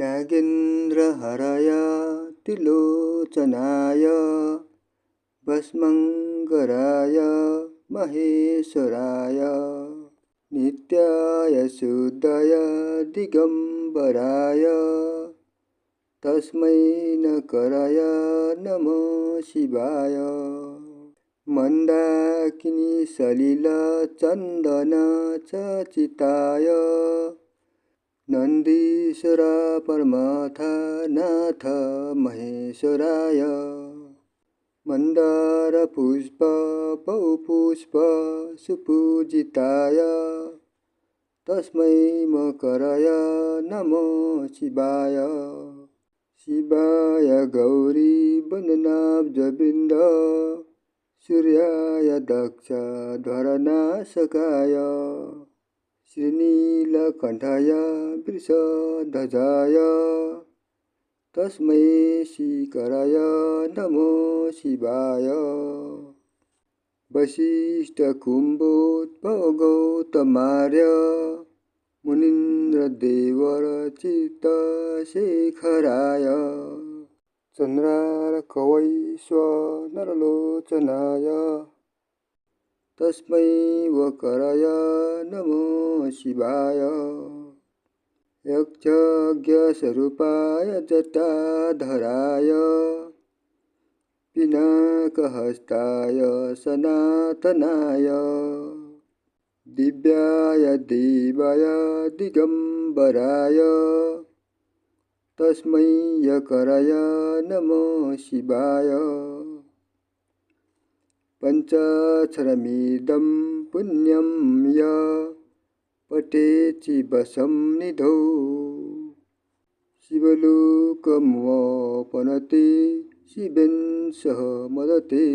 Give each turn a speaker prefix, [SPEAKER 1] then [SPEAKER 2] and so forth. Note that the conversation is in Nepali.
[SPEAKER 1] नागेन्द्रहराय त्रिलोचनाय भस्मङ्कराय महेश्वराय नित्याय शुद्धाय दिगम्बराय तस्मै नकराय नमो शिवाय। मन्दाकिनी सलिल चन्दन चर्चिताय नन्दीश्वर परमार्थ नाथ महेश्वराय मन्दार पुष्प बहुपुष्प सुपूजिताय तस्मै मकराय नमो शिवाय। शिवाय गौरी वन्दनाब्जवृन्द सूर्याय दक्ष ध्वरनाशकाय श्रीनीलकण्ठाय वृषध्वजाय तस्मै श्रीकराय नमो शिवाय। वसिष्ठकुम्भोद्भव गौतमार्य मुनीन्द्रदेवर चित्तशेखराय चन्द्रार्कवैश्वानरलोचनाय तस्मै वकराय नमो शिवाय। यक्षयज्ञस्वरूपाय जटाधराय पिनाकहस्ताय सनातनाय दिव्याय देवाय दिगम्बराय तस्मै यकराय नमो शिवाय। पञ्चाक्षरमिदं पुण्यं य पठेच्चिवसं निधौ शिवलोकमवाप्नोति शिवेन सह मदते।